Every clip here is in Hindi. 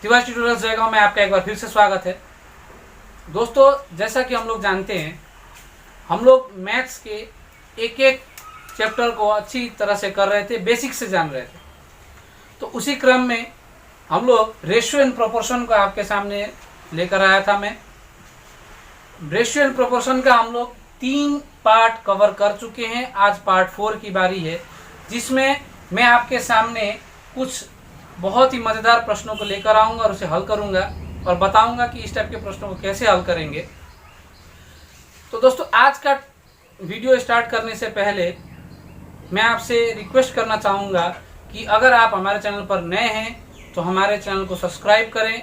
तिवारी ट्यूटोरियल्स जगह में आपका एक बार फिर से स्वागत है। दोस्तों, जैसा कि हम लोग जानते हैं, हम लोग मैथ्स के एक एक चैप्टर को अच्छी तरह से कर रहे थे, बेसिक से जान रहे थे। तो उसी क्रम में हम लोग रेशियो एंड प्रोपोर्शन को आपके सामने लेकर आया था। मैं रेशियो एंड प्रोपोर्शन का हम लोग 3 पार्ट कवर कर चुके हैं। आज पार्ट 4 की बारी है, जिसमें मैं आपके सामने कुछ बहुत ही मज़ेदार प्रश्नों को लेकर आऊँगा और उसे हल करूँगा और बताऊँगा कि इस टाइप के प्रश्नों को कैसे हल करेंगे। तो दोस्तों, आज का वीडियो स्टार्ट करने से पहले मैं आपसे रिक्वेस्ट करना चाहूँगा कि अगर आप हमारे चैनल पर नए हैं तो हमारे चैनल को सब्सक्राइब करें।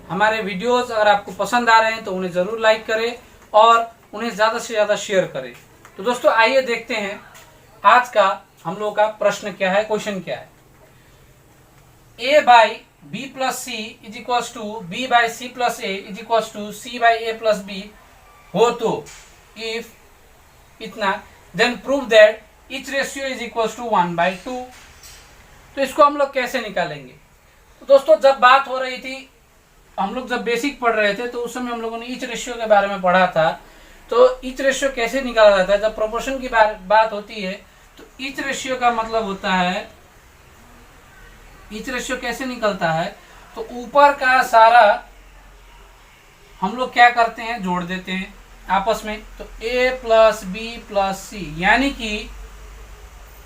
हमारे वीडियोस अगर आपको पसंद आ रहे हैं तो उन्हें ज़रूर लाइक करें और उन्हें ज़्यादा से ज़्यादा शेयर करें। तो दोस्तों, आइए देखते हैं आज का हम लोग का प्रश्न क्या है, क्वेश्चन क्या है। a by b plus c is equals to b by c plus a is equals to c by a plus b हो तो if इतना then prove that each ratio is equals to 1/2। तो इसको हम लोग कैसे निकालेंगे? तो दोस्तों, जब बात हो रही थी, हम लोग जब बेसिक पढ़ रहे थे तो उस समय हम लोगों ने ईच रेशियो के बारे में पढ़ा था। तो ईच रेशियो कैसे निकाला जाता है? जब प्रोपोर्शन की बात होती है तो ईच रेशियो का मतलब होता है, ईच रेशियो कैसे निकलता है? तो ऊपर का सारा हम लोग क्या करते हैं, जोड़ देते हैं आपस में। तो a प्लस बी प्लस सी, यानी कि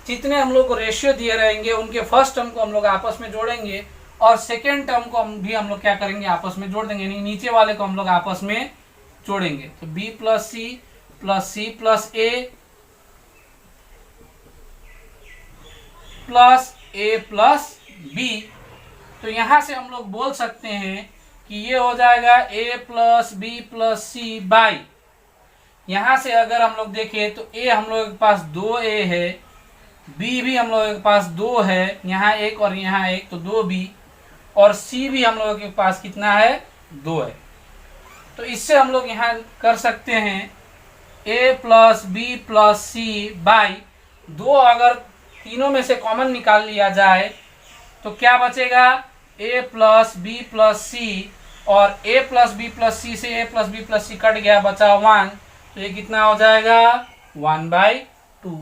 जितने हम लोग को रेशियो दिए रहेंगे उनके फर्स्ट टर्म को हम लोग आपस में जोड़ेंगे और सेकेंड टर्म को भी हम लोग क्या करेंगे, आपस में जोड़ देंगे, यानी नीचे वाले को हम लोग आपस में जोड़ेंगे। तो b plus c plus a plus a plus b। तो यहां से हम लोग बोल सकते हैं कि ये हो जाएगा a plus B plus C by, यहां से अगर हम लोग देखें तो a हम लोग के पास 2a है, b भी हम लोग के पास 2 है, यहाँ एक और यहाँ एक, तो 2b, और c भी हम लोग के पास कितना है, 2 है। तो इससे हम लोग यहाँ कर सकते हैं a plus B plus C by 2, अगर तीनों में से कॉमन निकाल लिया जाए तो क्या बचेगा, a प्लस बी प्लस सी, और a plus B plus c से a plus B plus c cut गया, बचा 1। तो ये कितना हो जाएगा, 1/2।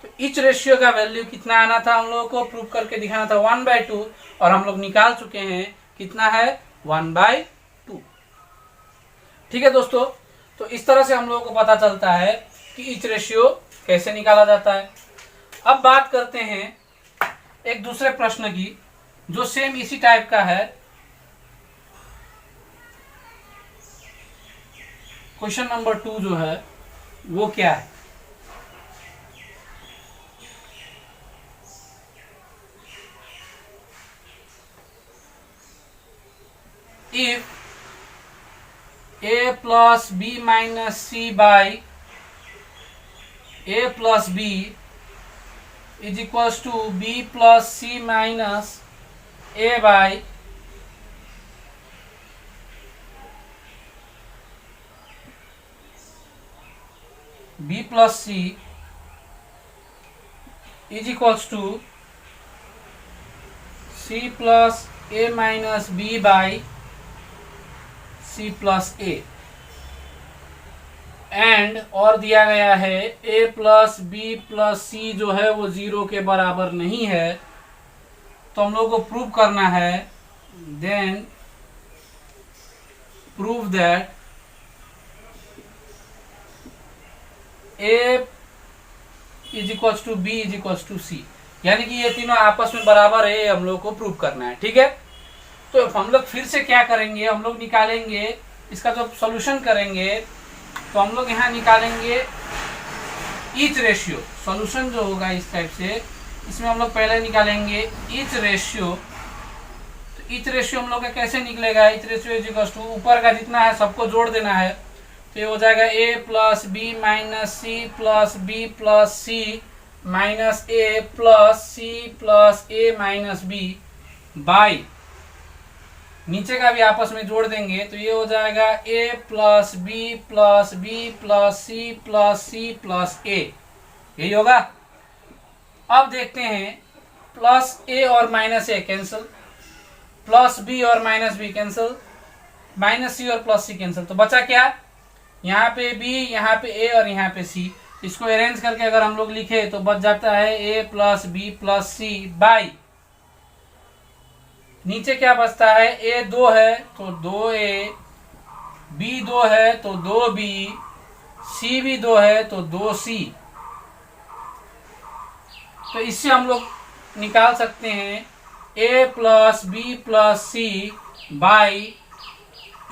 तो ईच रेशियो का वैल्यू कितना आना था, हम लोगों को प्रूव करके दिखाना था 1/2, और हम लोग निकाल चुके हैं कितना है, 1/2। ठीक है दोस्तों, तो इस तरह से हम लोगों को पता चलता है कि ईच रेशियो कैसे निकाला जाता है। अब बात करते हैं एक दूसरे प्रश्न की, जो सेम इसी टाइप का है। क्वेश्चन नंबर 2 जो है वो क्या है, if a plus b minus c by a plus b is equals to b plus c minus a by b plus c is equals to c plus a minus b by c plus a, and और दिया गया है a प्लस बी प्लस सी जो है वो 0 के बराबर नहीं है। तो हम लोग को प्रूव करना है, then prove that a is equals to B is equals to C, यानी कि ये तीनों आपस में बराबर है, हम लोग को प्रूव करना है। ठीक है, तो हम लोग फिर से क्या करेंगे, हम लोग निकालेंगे इसका जो सॉल्यूशन करेंगे, तो हम लोग यहाँ निकालेंगे ईच रेशियो। सॉल्यूशन जो होगा इस टाइप से, इसमें हम लोग पहले निकालेंगे ईच रेशियो। तो ईच रेशियो हम लोग का कैसे निकलेगा, each ratio is equals to ऊपर का जितना है सबको जोड़ देना है। तो ये हो जाएगा a plus b minus c plus B plus c minus a plus c plus a minus b by, नीचे का भी आपस में जोड़ देंगे तो ये हो जाएगा a plus B plus B plus c plus c plus a, यही होगा। अब देखते हैं प्लस a और minus a cancel, plus b और minus b cancel, minus c और प्लस सी कैंसिल, तो बचा क्या, यहाँ पे बी, यहाँ पे ए और यहाँ पे सी। इसको अरेंज करके अगर हम लोग लिखे तो बच जाता है A plus B plus C by, नीचे क्या बचता है, ए 2 है तो 2a, बी 2 है तो 2b, सी भी 2 है तो 2c। तो इससे हम लोग निकाल सकते हैं a plus B plus C by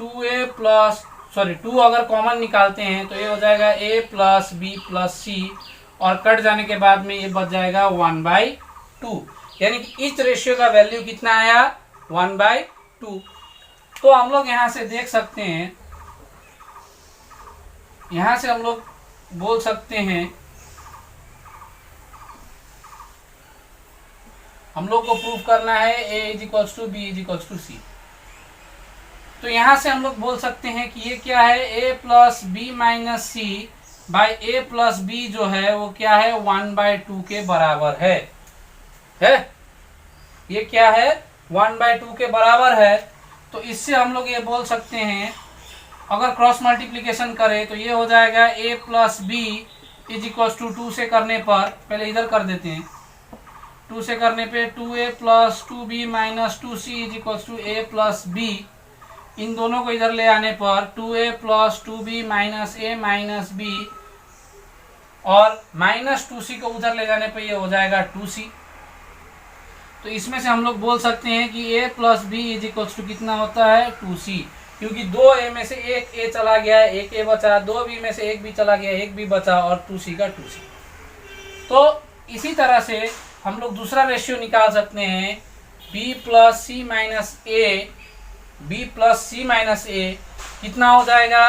2a plus, sorry 2 अगर कॉमन निकालते हैं तो ये हो जाएगा a प्लस बी प्लस सी, और कट जाने के बाद में ये बच जाएगा 1/2, यानी कि इस रेशियो का वैल्यू कितना आया, 1/2। तो हम लोग यहाँ से देख सकते हैं, यहाँ से हम लोग बोल सकते हैं, हम लोग को प्रूफ करना है a = b = c। तो यहाँ से हम लोग बोल सकते हैं कि ये क्या है, a plus b minus c by a plus b जो है वो क्या है, 1/2 के बराबर है। ये क्या है, 1/2 के बराबर है। तो इससे हम लोग ये बोल सकते हैं, अगर क्रॉस मल्टीप्लिकेशन करें तो ये हो जाएगा a प्लस बी = 2 से करने पर, पहले इधर कर देते हैं, 2 से करने पे 2a plus 2b minus 2c = a plus b, इन दोनों को इधर ले आने पर 2a plus 2b minus a minus b, और माइनस 2c को उधर ले जाने पे ये हो जाएगा 2c। तो इसमें से हम लोग बोल सकते हैं कि a प्लस बी = कितना होता है, 2c, क्योंकि 2a में से एक a चला गया, एक a बचा, 2b में से एक b चला गया, एक b बचा, और 2c का 2c। तो इसी तरह से हम लोग दूसरा रेशियो निकाल सकते हैं, b प्लस सी माइनस ए, b प्लस सी माइनस ए कितना हो जाएगा,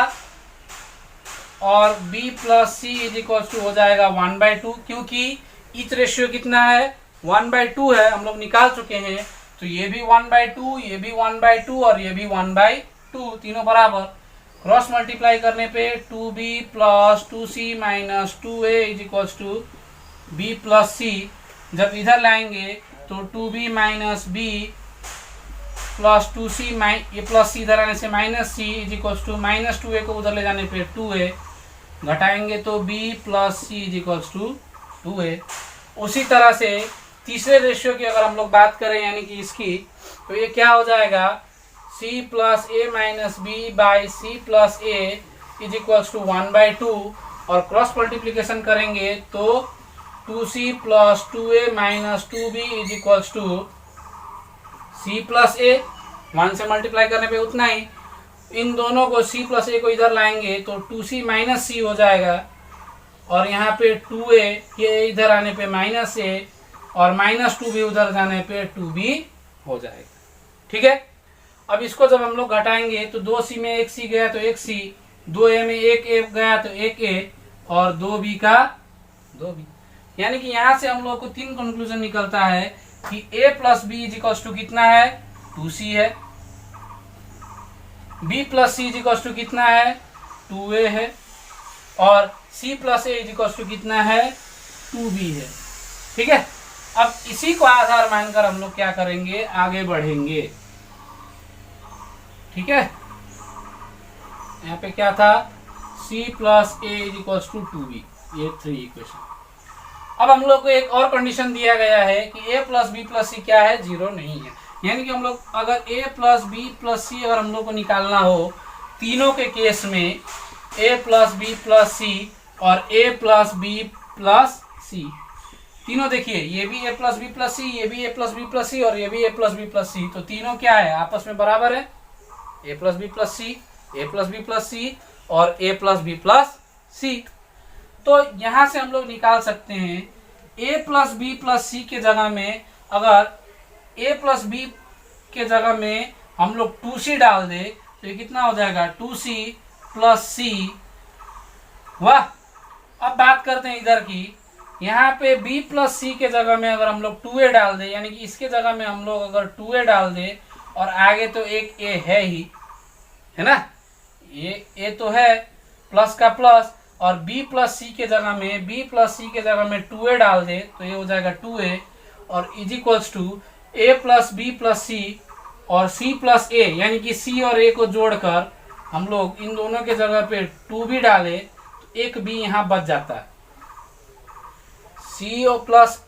और b प्लस सी = हो जाएगा 1/2, क्योंकि इच रेशियो कितना है, 1/2 है, हम लोग निकाल चुके हैं। तो ये भी 1/2, ये भी 1/2 और ये भी 1/2, तीनों बराबर। क्रॉस मल्टीप्लाई करने पे 2b plus 2c minus 2a = b plus C, जब इधर लाएंगे तो 2b minus b plus 2c, ये प्लस सी इधर आने से माइनस सी = माइनस 2a को उधर ले जाने पे 2a, घटाएंगे तो b प्लस सी = 2a। उसी तरह से तीसरे रेशियो की अगर हम लोग बात करें, यानी कि इसकी, तो ये क्या हो जाएगा, c plus a minus b by c plus a = 1/2, और क्रॉस मल्टीप्लिकेशन करेंगे तो 2c plus 2a minus 2b = c plus a, 1 से मल्टीप्लाई करने पे उतना ही, इन दोनों को c प्लस a को इधर लाएंगे तो 2c माइनस c हो जाएगा, और यहाँ पे 2a ये इधर आने पे माइनस a, और माइनस 2b उधर जाने पे 2b हो जाएगा। ठीक है, अब इसको जब हम लोग घटाएंगे तो 2c में 1c गया तो 1c, 2a में 1a गया तो 1a, और 2b का 2b। यानी कि यहाँ से हम लोग को 3 कंक्लूजन निकलता है कि a प्लस बी = कितना है, 2c है, b प्लस सी = कितना है, 2a है, और c प्लस a = कितना है, 2b है। ठीक है, अब इसी को आधार मानकर हम लोग क्या करेंगे, आगे बढ़ेंगे। ठीक है, यहाँ पे क्या था, c प्लस a = 2b, ये 3 इक्वेशन। अब हम लोग को एक और कंडीशन दिया गया है कि a प्लस बी प्लस सी क्या है, 0 नहीं है। यानी कि हम लोग अगर a प्लस बी प्लस सी अगर हम लोग को निकालना हो, तीनों के केस में a प्लस बी प्लस सी और a plus B plus C, तीनों देखिए, ये भी a plus B plus C, ये भी a प्लस बी प्लस सी, और ये भी a plus B plus C, तो तीनों क्या है, आपस में बराबर है, a plus B plus C, a plus B plus सी और a plus B plus C. तो यहाँ से हम लोग निकाल सकते हैं a प्लस बी प्लस सी के जगह में, अगर a प्लस बी के जगह में हम लोग 2c डाल दे तो ये कितना हो जाएगा, 2c प्लस सी। वाह, अब बात करते हैं इधर की, यहाँ पे b प्लस सी के जगह में अगर हम लोग 2a डाल दे, यानी कि इसके जगह में हम लोग अगर 2a डाल दे, और आगे तो एक a है ही, है ना, ये a तो है प्लस का प्लस, और b प्लस सी के जगह में, b प्लस सी के जगह में 2a डाल दे तो ये हो जाएगा 2a, और is equals to a plus B plus सी और c प्लस ए, यानी कि c और a को जोड़कर हम लोग इन दोनों के जगह पे 2b डाले तो एक b यहाँ बच जाता है। c और प्लस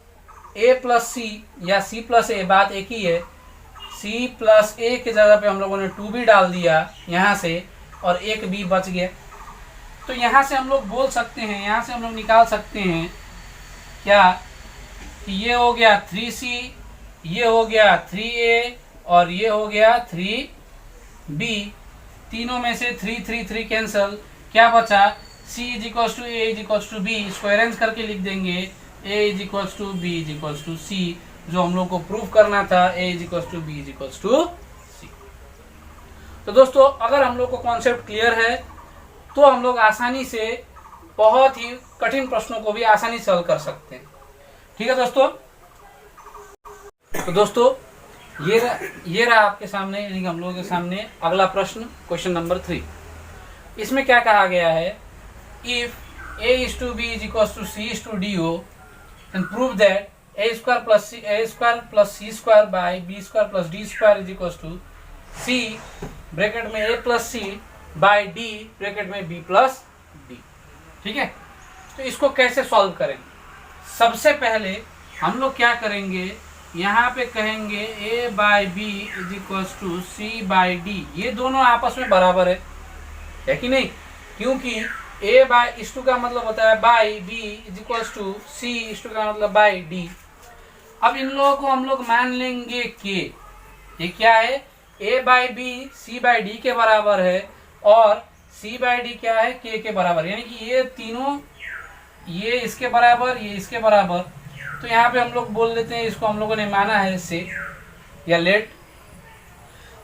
a प्लस c या c प्लस a, बात एक ही है। c प्लस a के जगह पे हम लोगों ने 2b डाल दिया यहाँ से और एक b बच गया। तो यहाँ से हम लोग बोल सकते हैं, यहाँ से हम लोग निकाल सकते हैं क्या कि ये हो गया 3c, ये हो गया 3a और ये हो गया 3b। तीनों में से 3 3 3 कैंसल, क्या बचा c is equals to A is equals to B. इसको अरेंज करके लिख देंगे a is equals to B is equals to C, जो हम लोग को प्रूव करना था a is equals to B is equals to C. तो दोस्तों अगर हम लोग को कॉन्सेप्ट क्लियर है तो हम लोग आसानी से बहुत ही कठिन प्रश्नों को भी आसानी से हल कर सकते हैं। ठीक है दोस्तों। तो दोस्तों ये रहा आपके सामने, यानी कि हम लोगों के सामने अगला प्रश्न, क्वेश्चन नंबर 3। इसमें क्या कहा गया है, if a is to b is equals to c is to do and prove that a square plus c square by b square plus d square is equals to c bracket में a plus c by d bracket में b प्लस d। ठीक है, तो इसको कैसे सॉल्व करेंगे। सबसे पहले हम लोग क्या करेंगे, यहाँ पे कहेंगे a by B is equals to c by d. ये दोनों आपस में बराबर है कि नहीं, क्योंकि a बाई इस टू का मतलब होता है by B is equals to C इस टू का मतलब बाई डी। अब इन लोगों को हम लोग मान लेंगे के, ये क्या है, a by b c by d के बराबर है और c बाई डी क्या है, k के बराबर, यानी कि ये तीनों, ये इसके बराबर, ये इसके बराबर। तो यहाँ पे हम लोग बोल देते हैं, इसको हम लोगों ने माना है से या लेट।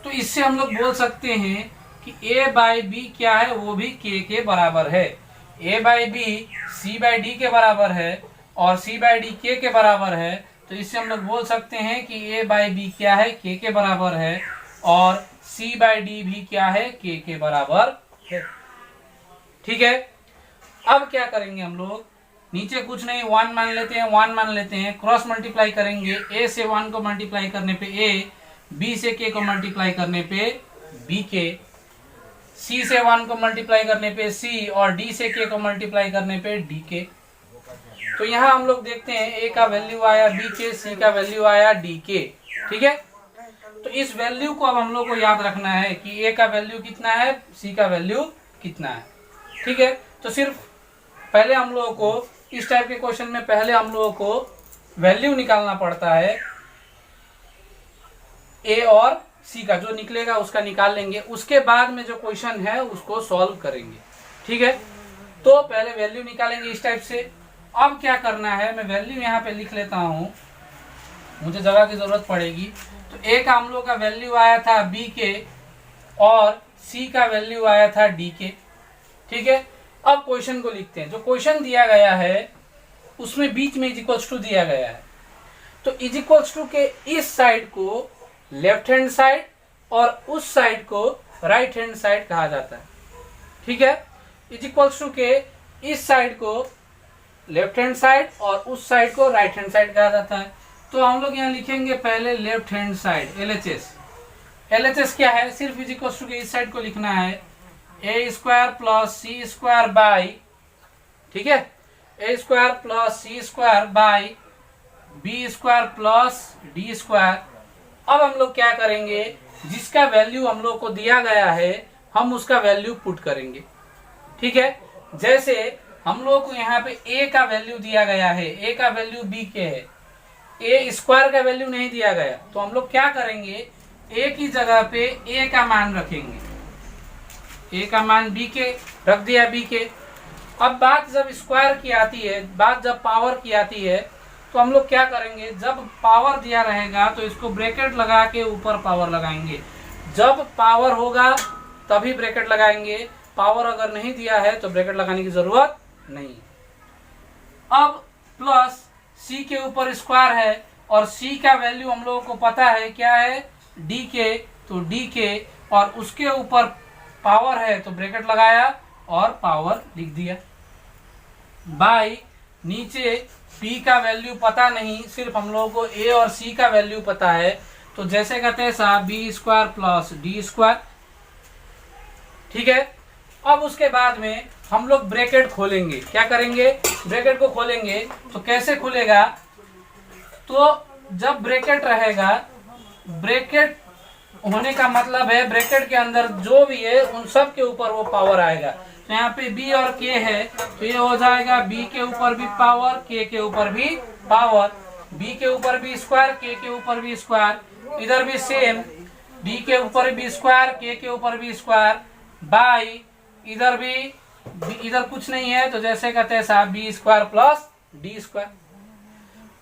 तो इससे हम लोग बोल सकते हैं कि a बाई बी क्या है, वो भी k के बराबर है। a by b c by d के बराबर है और c बाई डी k के बराबर है। तो इससे हम लोग बोल सकते हैं कि a बाई बी क्या है, k के बराबर है और c बाई डी भी क्या है, k के बराबर है। ठीक है, अब क्या करेंगे हम लोग, नीचे कुछ नहीं 1 मान लेते हैं, 1 मान लेते हैं, क्रॉस मल्टीप्लाई करेंगे। a से 1 को मल्टीप्लाई करने पे a, b से k को मल्टीप्लाई करने पे bk, c से 1 को मल्टीप्लाई करने पे c और d से k को मल्टीप्लाई करने पे dk। तो यहाँ हम लोग देखते हैं a का वैल्यू आया bk, c का वैल्यू आया dk। ठीक है, तो इस वैल्यू को अब हम लोग को याद रखना है कि a का वैल्यू कितना है, c का वैल्यू कितना है। ठीक है, तो सिर्फ पहले हम लोगों को इस टाइप के क्वेश्चन में पहले हम लोगों को वैल्यू निकालना पड़ता है, a और c का जो निकलेगा उसका निकाल लेंगे, उसके बाद में जो क्वेश्चन है उसको सॉल्व करेंगे। ठीक है, तो पहले वैल्यू निकालेंगे इस टाइप से। अब क्या करना है, मैं वैल्यू यहाँ पे लिख लेता हूँ, मुझे जगह की जरूरत पड़ेगी। तो a का हम लोग का वैल्यू आया था bk और c का वैल्यू आया था dk। ठीक है, अब क्वेश्चन को लिखते हैं। जो क्वेश्चन दिया गया है उसमें बीच में इज इक्वल्स टू दिया गया है, तो इज इक्वल्स टू के इस साइड को लेफ्ट हैंड साइड और उस साइड को राइट हैंड साइड कहा जाता है। ठीक है, इज इक्वल्स टू के इस साइड को लेफ्ट हैंड साइड और उस साइड को राइट हैंड साइड कहा जाता है। तो हम लोग यहाँ लिखेंगे पहले left hand side LHS। LHS क्या है, सिर्फ इज इक्वल्स टू के इस साइड को लिखना है a square plus c square by, ठीक है, a square plus c square by b square plus D square. अब हम लोग क्या करेंगे, जिसका वैल्यू हम लोग को दिया गया है हम उसका वैल्यू पुट करेंगे। ठीक है, जैसे हम लोग को यहाँ पे a का वैल्यू दिया गया है, a का वैल्यू b के है, a स्क्वायर का वैल्यू नहीं दिया गया, तो हम लोग क्या करेंगे, a की जगह पे a का मान रखेंगे, a का मान b के रख दिया b के। अब बात जब स्क्वायर की आती है, बात जब पावर की आती है, तो हम लोग क्या करेंगे, जब पावर दिया रहेगा तो इसको ब्रैकेट लगा के ऊपर पावर लगाएंगे। जब पावर होगा तभी ब्रैकेट लगाएंगे, पावर अगर नहीं दिया है तो ब्रैकेट लगाने की जरूरत नहीं। अब प्लस c के ऊपर स्क्वायर है और c का वैल्यू हम लोगों को पता है क्या है, d के, तो d के, और उसके ऊपर पावर है तो ब्रैकेट लगाया और पावर लिख दिया, बाई नीचे p का वैल्यू पता नहीं, सिर्फ हम लोगों को a और c का वैल्यू पता है, तो जैसे का तैसा b square plus D square. ठीक है, अब उसके बाद में हम लोग ब्रैकेट खोलेंगे। क्या करेंगे, ब्रैकेट को खोलेंगे। तो कैसे खुलेगा, तो जब ब्रैकेट रहेगा, ब्रैकेट होने का मतलब है ब्रैकेट के अंदर जो भी है उन सब के ऊपर वो पावर आएगा। तो यहाँ पे b और k है, तो ये हो जाएगा b के ऊपर भी पावर, k के ऊपर भी पावर, b के ऊपर भी स्क्वायर, k के ऊपर भी स्क्वायर, इधर भी सेम, b के ऊपर भी स्क्वायर, k के ऊपर भी स्क्वायर, बाई इधर भी, इधर कुछ नहीं है तो जैसे का तैसा b square plus D square.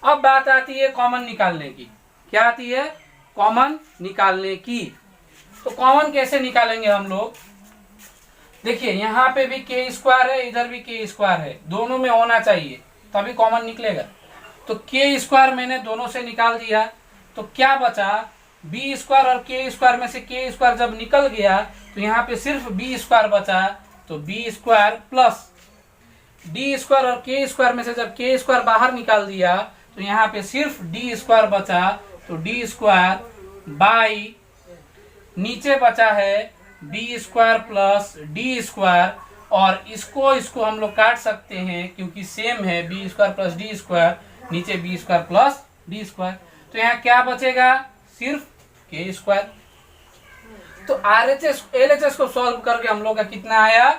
अब बात आती है कॉमन निकालने की। क्या आती है, कॉमन निकालने की। तो कॉमन कैसे निकालेंगे हम लोग, देखिए यहाँ पे भी के स्क्वायर है, इधर भी के स्क्वायर है, दोनों में होना चाहिए तभी कॉमन निकलेगा। तो के स्क्वायर मैंने दोनों से निकाल दिया, तो क्या बचा, बी स्क्वायर और के स्क्वायर में से के स्क्वायर जब निकल गया तो यहाँ पे सिर्फ बी स्क्वायर बचा, तो b square plus D square और के स्क्वायर में से जब के स्क्वायर बाहर निकाल दिया तो यहाँ पे सिर्फ डी स्क्वायर बचा, तो डी स्क्वायर बाई नीचे बचा है B square plus D square, और इसको हम लोग काट सकते हैं क्योंकि सेम है, B square plus D square, नीचे B square plus D square. तो यहाँ क्या बचेगा, सिर्फ के स्क्वायर। तो RHS LHS को सॉल्व करके हम लोग का कितना आया,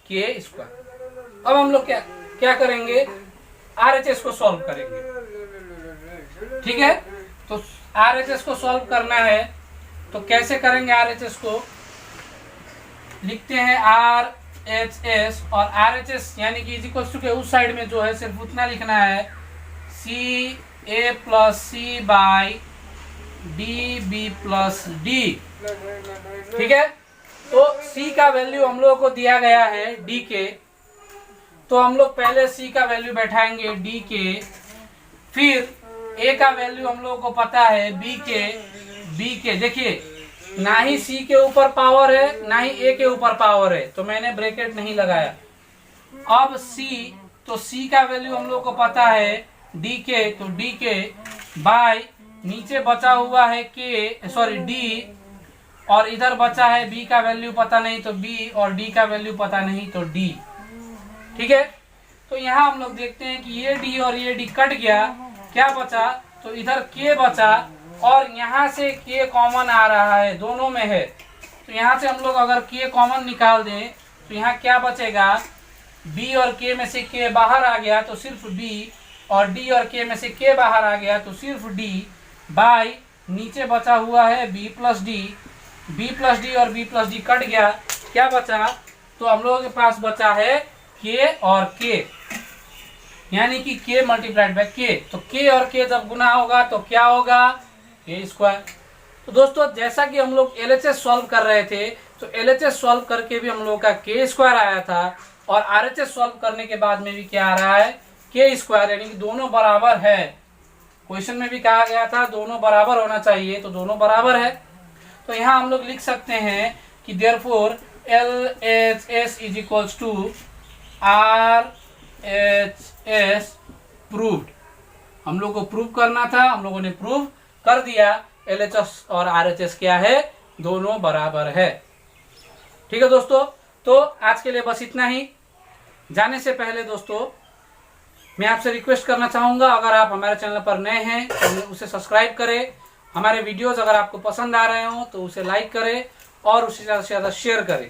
के स्क्वायर। अब हम लोग क्या करेंगे, RHS को सॉल्व करेंगे। ठीक है, तो RHS को सॉल्व करना है तो कैसे करेंगे, RHS को लिखते हैं RHS, और RHS यानी कि इज इक्वल टू के उस साइड में जो है सिर्फ उतना लिखना है C A plus C by D B plus D. ठीक है, तो C का वैल्यू हम लोगों को दिया गया है D के, तो हम लोग पहले C का वैल्यू बैठाएंगे D के, फिर A का वैल्यू हम लोगों को पता है B के। देखिए ना ही C के ऊपर पावर है ना ही A के ऊपर पावर है, तो मैंने ब्रैकेट नहीं लगाया। अब C, तो C का वैल्यू हम लोग को पता है D के, तो D के बाय नीचे बचा हुआ है D, और इधर बचा है B का वैल्यू पता नहीं तो B, और D का वैल्यू पता नहीं तो D। ठीक है, तो यहाँ हम लोग देखते हैं कि ये D और ये D कट गया, क्या बचा, तो इधर K बचा, और यहाँ से K कॉमन आ रहा है, दोनों में है, तो यहाँ से हम लोग अगर K कॉमन निकाल दें तो यहाँ क्या बचेगा, B और K में से K बाहर आ गया तो सिर्फ B, और D और K में से K बाहर आ गया तो सिर्फ D, बाई नीचे बचा हुआ है B प्लस डी और B प्लस डी कट गया, क्या बचा, तो हम लोगों के पास बचा है K और K, यानी कि K मल्टीप्लाइड बाय K। तो K और K जब गुना होगा तो क्या होगा, K स्क्वायर। तो दोस्तों जैसा कि हम लोग LHS सॉल्व कर रहे थे, तो LHS सॉल्व करके भी हम लोग का K स्क्वायर आया था, और RHS सॉल्व करने के बाद में भी क्या आ रहा है, K स्क्वायर, यानी कि दोनों बराबर है। क्वेश्चन में भी कहा गया था दोनों बराबर होना चाहिए, तो दोनों बराबर है। तो यहाँ हम लोग लिख सकते हैं कि therefore LHS is equals to RHS proved. हम लोग को प्रूव करना था, हम लोगों ने प्रूव कर दिया, LHS और RHS क्या है, दोनों बराबर है। ठीक है दोस्तों, तो आज के लिए बस इतना ही। जाने से पहले दोस्तों मैं आपसे रिक्वेस्ट करना चाहूँगा, अगर आप हमारे चैनल पर नए हैं तो उसे सब्सक्राइब करें, हमारे वीडियोस अगर आपको पसंद आ रहे हो तो उसे लाइक करें और उसे ज़्यादा से ज़्यादा शेयर करें।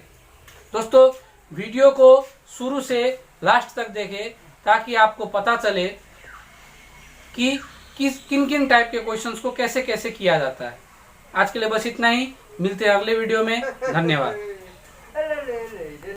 दोस्तों वीडियो को शुरू से लास्ट तक देखें ताकि आपको पता चले कि किन किन टाइप के क्वेश्चंस को कैसे कैसे किया जाता है। आज के लिए बस इतना ही, मिलते हैं अगले वीडियो में। धन्यवाद।